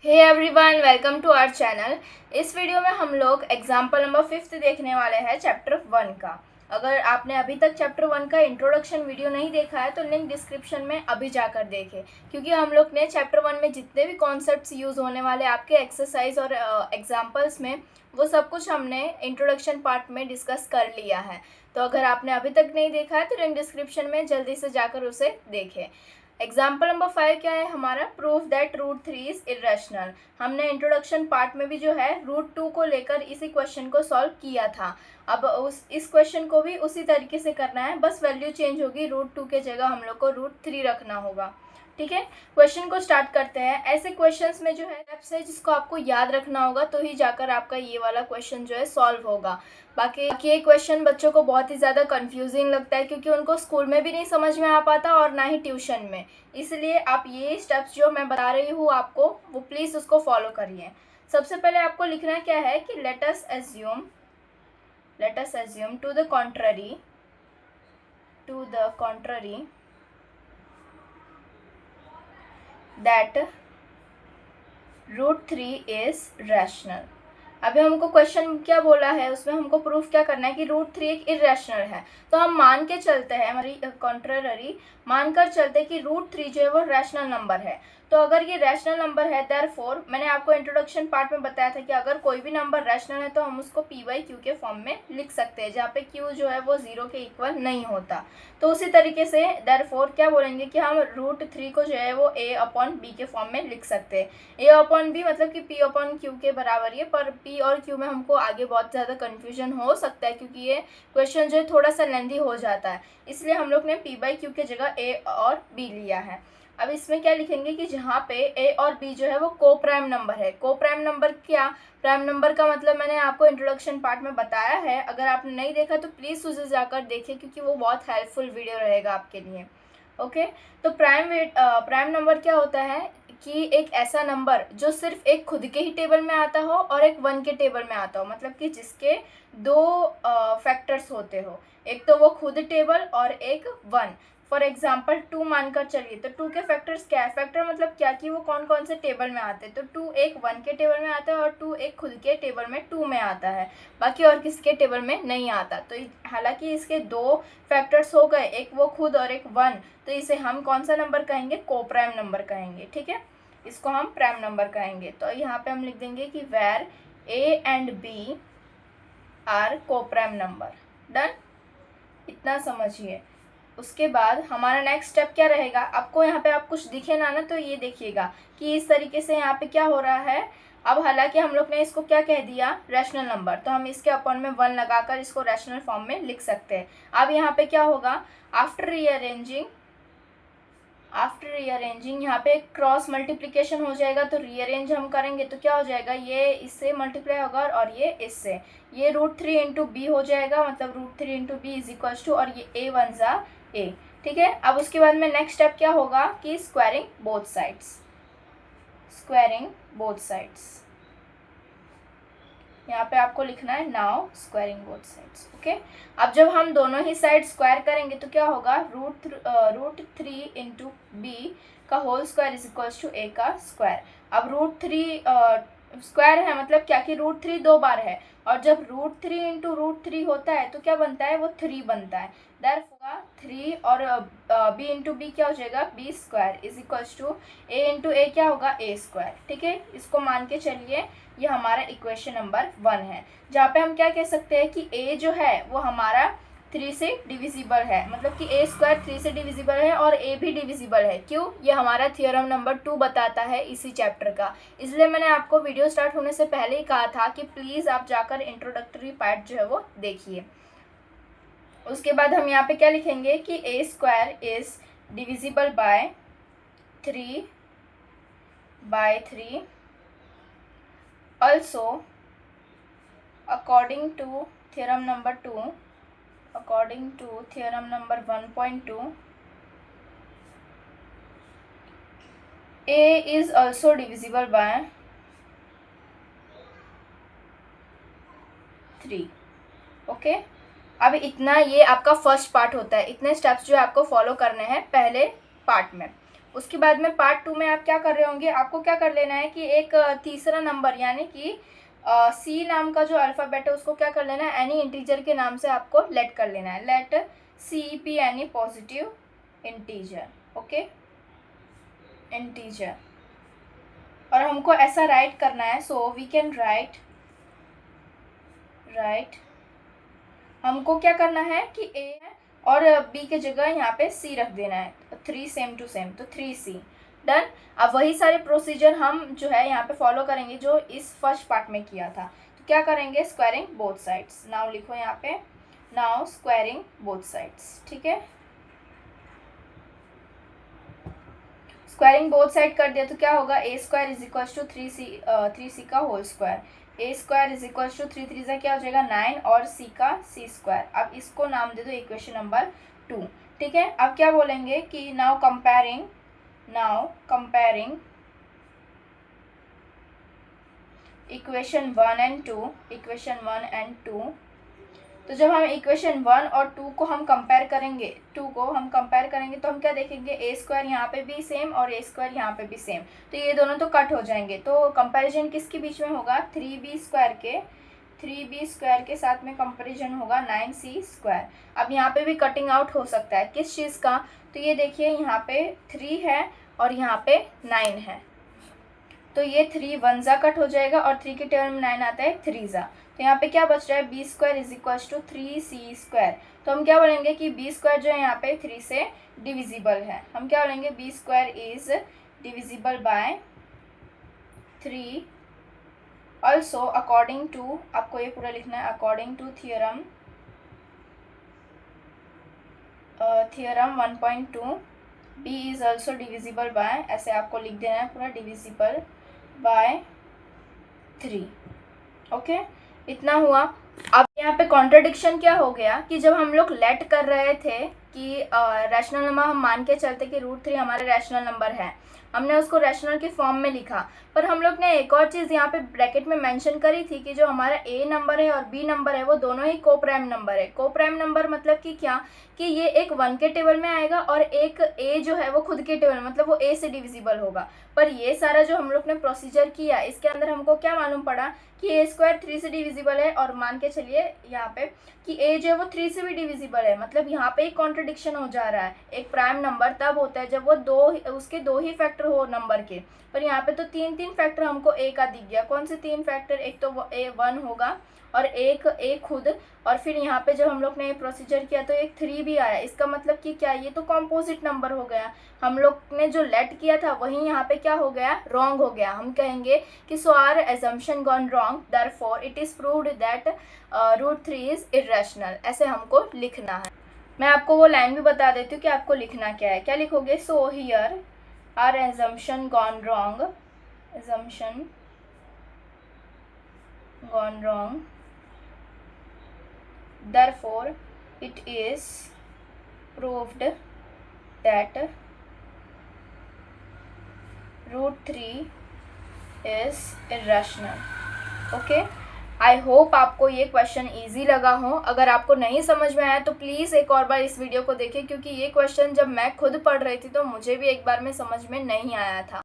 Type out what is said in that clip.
Hey everyone, welcome to our channel. इस video में हम लोग एग्जाम्पल नंबर 5 देखने वाले हैं चैप्टर 1 का। अगर आपने अभी तक चैप्टर 1 का इंट्रोडक्शन वीडियो नहीं देखा है तो लिंक डिस्क्रिप्शन में अभी जाकर देखें, क्योंकि हम लोग ने चैप्टर 1 में जितने भी कॉन्सेप्ट्स यूज़ होने वाले आपके एक्सरसाइज और एग्जाम्पल्स में, वो सब कुछ हमने इंट्रोडक्शन पार्ट में डिस्कस कर लिया है। तो अगर आपने अभी तक नहीं देखा है तो लिंक डिस्क्रिप्शन में जल्दी से जाकर उसे देखें। एग्जाम्पल नंबर 5 क्या है हमारा? Proof that root 3 is irrational. हमने इंट्रोडक्शन पार्ट में भी जो है रूट 2 को लेकर इसी क्वेश्चन को सॉल्व किया था। अब इस क्वेश्चन को भी उसी तरीके से करना है, बस वैल्यू चेंज होगी, रूट 2 के जगह हम लोग को रूट 3 रखना होगा। ठीक है, क्वेश्चन को स्टार्ट करते हैं। ऐसे क्वेश्चंस में जो है स्टेप्स है जिसको आपको याद रखना होगा, तो ही जाकर आपका ये वाला क्वेश्चन जो है सॉल्व होगा। बाकी ये क्वेश्चन बच्चों को बहुत ही ज़्यादा कंफ्यूजिंग लगता है, क्योंकि उनको स्कूल में भी नहीं समझ में आ पाता और ना ही ट्यूशन में। इसलिए आप ये स्टेप्स जो मैं बता रही हूँ आपको, वो प्लीज़ उसको फॉलो करिए। सबसे पहले आपको लिखना क्या है कि let us assume to the contrary that root 3 is rational. अभी हमको क्वेश्चन क्या बोला है, उसमें हमको प्रूफ क्या करना है कि रूट 3 एक इरेशनल है। तो हम मान के चलते हैं, हमारी कॉन्ट्ररी मानकर चलते हैं कि रूट 3 जो है वो रैशनल नंबर है। तो अगर ये रैशनल नंबर है, देयरफॉर मैंने आपको इंट्रोडक्शन पार्ट में बताया था कि अगर कोई भी नंबर रैशनल है तो हम उसको पी बाई क्यू के फॉर्म में लिख सकते हैं, जहाँ पे क्यू जो है वो 0 के इक्वल नहीं होता। तो उसी तरीके से देयरफॉर क्या बोलेंगे कि हम रूट 3 को जो है वो ए अपॉन बी के फॉर्म में लिख सकते हैं। ए अपॉन बी मतलब कि पी अपॉन क्यू के बराबर ही है, पर पी और क्यू में हमको आगे बहुत ज़्यादा कन्फ्यूजन हो सकता है, क्योंकि ये क्वेश्चन जो है थोड़ा सा लेंदी हो जाता है। इसलिए हम लोग ने पी बाई क्यू के जगह ए और बी लिया है। अब इसमें क्या लिखेंगे कि जहाँ पे ए और बी जो है वो को प्राइम नंबर है। को प्राइम नंबर क्या? प्राइम नंबर का मतलब मैंने आपको इंट्रोडक्शन पार्ट में बताया है। अगर आपने नहीं देखा तो प्लीज़ उसे जाकर देखें, क्योंकि वो बहुत हेल्पफुल वीडियो रहेगा आपके लिए। ओके, तो प्राइम नंबर क्या होता है कि एक ऐसा नंबर जो सिर्फ एक खुद के ही टेबल में आता हो और एक वन के टेबल में आता हो, मतलब कि जिसके दो फैक्टर्स होते हो, एक तो वो खुद टेबल और एक वन। फॉर एग्जाम्पल 2 मानकर चलिए, तो 2 के फैक्टर्स क्या है? फैक्टर मतलब क्या कि वो कौन कौन से टेबल में आते हैं। तो 2 एक वन के टेबल में आता है और 2 एक खुद के टेबल में 2 में आता है, बाकी और किसके टेबल में नहीं आता। तो हालांकि इसके दो फैक्टर्स हो गए, एक वो खुद और एक वन, तो इसे हम कौन सा नंबर कहेंगे? को प्राइम नंबर कहेंगे। ठीक है, इसको हम प्राइम नंबर कहेंगे। तो यहाँ पे हम लिख देंगे कि where A and B are coprime number. Done, इतना समझिए। उसके बाद हमारा नेक्स्ट स्टेप क्या रहेगा? आपको यहाँ पे आप कुछ दिखे ना तो ये देखिएगा कि इस तरीके से यहाँ पे क्या हो रहा है। अब हालांकि हम लोग ने इसको क्या कह दिया? रैशनल नंबर, तो हम इसके अपॉन में 1 लगाकर इसको रैशनल फॉर्म में लिख सकते हैं। अब यहाँ पे क्या होगा? आफ्टर रीअरेंजिंग यहाँ पे क्रॉस मल्टीप्लिकेशन हो जाएगा, तो रीअरेंज हम करेंगे तो क्या हो जाएगा? ये इससे मल्टीप्लाई होगा और ये इससे, ये रूट 3 इंटू बी हो जाएगा, मतलब root 3 into B is equals to, और ये ए वन ज़ा ए। ठीक है, अब उसके बाद में नेक्स्ट स्टेप क्या होगा कि स्क्वायरिंग बोथ साइड्स। यहाँ पे आपको लिखना है now squaring both sides. Okay, अब जब हम दोनों ही साइड स्क्वायर करेंगे तो क्या होगा? रूट 3 इंटू बी का whole square is equals to A का स्क्वायर। अब रूट 3 स्क्वायर है, मतलब क्या कि रूट 3 2 बार है, और जब रूट 3 इंटू रूट 3 होता है तो क्या बनता है? वो 3 बनता है। देयर होगा 3 और बी इंटू बी क्या हो जाएगा? B square is equals to A into A क्या होगा? A square. ठीक है, इसको मान के चलिए ये हमारा इक्वेशन नंबर 1 है, जहाँ पे हम क्या कह सकते हैं कि a जो है वो हमारा 3 से डिविजिबल है, मतलब कि a स्क्वायर 3 से डिविजिबल है और a भी डिविजिबल है। क्यों? ये हमारा थियोरम नंबर 2 बताता है इसी चैप्टर का। इसलिए मैंने आपको वीडियो स्टार्ट होने से पहले ही कहा था कि प्लीज़ आप जाकर इंट्रोडक्टरी पार्ट जो है वो देखिए। उसके बाद हम यहाँ पे क्या लिखेंगे कि a square is divisible by 3 also according to theorem number 1.2, a is also divisible by 3। Okay, अब इतना ये आपका फर्स्ट पार्ट होता है। इतने स्टेप्स जो आपको फॉलो करने हैं पहले पार्ट में। उसके बाद में पार्ट 2 में आप क्या कर रहे होंगे, आपको क्या कर लेना है कि एक तीसरा नंबर यानी कि सी नाम का जो अल्फ़ाबेट है उसको क्या कर लेना है, एनी इंटीजर के नाम से आपको लेट कर लेना है, let C be any positive integer, okay, integer. और हमको ऐसा राइट करना है, सो वी कैन राइट हमको क्या करना है कि ए है और बी के जगह यहाँ पे सी रख देना है, 3 सेम टू सेम, तो 3C डन। अब वही सारे प्रोसीजर हम जो है यहाँ पे फॉलो करेंगे जो इस फर्स्ट पार्ट में किया था। तो क्या करेंगे, स्क्वायरिंग बोथ साइड्स। नाउ लिखो यहाँ पे, नाउ स्क्वायरिंग बोथ साइड्स, ठीक है। स्क्वायरिंग बोथ साइड कर दिया तो क्या होगा, A square is equal to 3C का whole square, A square is equal to 3 3 क्या हो जाएगा 9 और सी का सी स्क्वायर। अब इसको नाम दे दो इक्वेशन नंबर 2, ठीक है। अब क्या बोलेंगे कि नाउ कंपेयरिंग इक्वेशन 1 एंड 2, तो जब हम इक्वेशन 1 और 2 को हम कंपेयर करेंगे, तो हम क्या देखेंगे, ए स्क्वायर यहाँ पे भी सेम और ए स्क्वायर यहाँ पे भी सेम, तो ये दोनों तो कट हो जाएंगे। तो कंपैरिजन किसके बीच में होगा, 3b स्क्वायर के साथ में कंपैरिजन होगा 9c स्क्वायर। अब यहाँ पे भी कटिंग आउट हो सकता है, किस चीज़ का, तो ये देखिए यहाँ पे 3 है और यहाँ पे 9 है, तो ये 3 1 ज़ा कट हो जाएगा और 3 के टर्म में 9 आता है 3 ज़ा, तो यहाँ पे क्या बच रहा है, B square is equal to 3c square. तो हम क्या बोलेंगे कि बी स्क्वायर जो है यहाँ पे 3 से डिविजिबल है, हम क्या बोलेंगे, B square is divisible by 3। Also according to, आपको ये पूरा लिखना है, according to theorem 1.2 b is also divisible by, ऐसे आपको लिख देना है पूरा, डिविजिबल बाय 3, ओके, इतना हुआ। अब यहाँ पे कॉन्ट्रडिक्शन क्या हो गया कि जब हम लोग लेट कर रहे थे कि रैशनल नंबर हम मान के चलते कि √3 हमारा रैशनल नंबर है, हमने उसको रैशनल के फॉर्म में लिखा, पर हम लोग ने एक और चीज़ यहाँ पे ब्रैकेट में मेंशन करी थी कि जो हमारा ए नंबर है और बी नंबर है वो दोनों ही कोप्राइम नंबर है। कोप्राइम नंबर मतलब कि क्या, कि ये एक 1 के टेबल में आएगा और एक ए जो है वो खुद के टेबल, मतलब वो ए से डिविजिबल होगा। पर ये सारा जो हम लोग ने प्रोसीजर किया इसके अंदर हमको क्या मालूम पड़ा कि ए स्क्वायर 3 से डिविजिबल है, और मान के चलिए यहाँ पे कि ए जो है वो 3 से भी डिविजिबल है, मतलब यहाँ पे एक कॉन्ट्रडिक्शन हो जा रहा है। एक प्राइम नंबर तब होता है जब वो उसके दो ही फैक्टर हो नंबर के, पर यहाँ पे तो 3 फैक्टर हमको ए का दिख गया। कौन से 3 फैक्टर, एक तो ए 1 होगा और एक ए खुद, और फिर यहाँ पे जब हम लोग ने ये प्रोसीजर किया तो एक 3 भी आया। इसका मतलब कि क्या, ये तो कॉम्पोजिट नंबर हो गया, हम लोग ने जो लेट किया था वही यहाँ पे क्या हो गया, रॉन्ग हो गया। हम कहेंगे कि so our assumption gone wrong, therefore it is proved that √3 is irrational, ऐसे हमको लिखना है। मैं आपको वो लाइन भी बता देती हूँ कि आपको लिखना क्या है। क्या लिखोगे, so here our assumption gone wrong, therefore it is proved that √3 is irrational, okay. I hope आपको ये क्वेश्चन इजी लगा हो। अगर आपको नहीं समझ में आया तो प्लीज़ एक और बार इस वीडियो को देखें, क्योंकि ये क्वेश्चन जब मैं खुद पढ़ रही थी तो मुझे भी एक बार में समझ में नहीं आया था।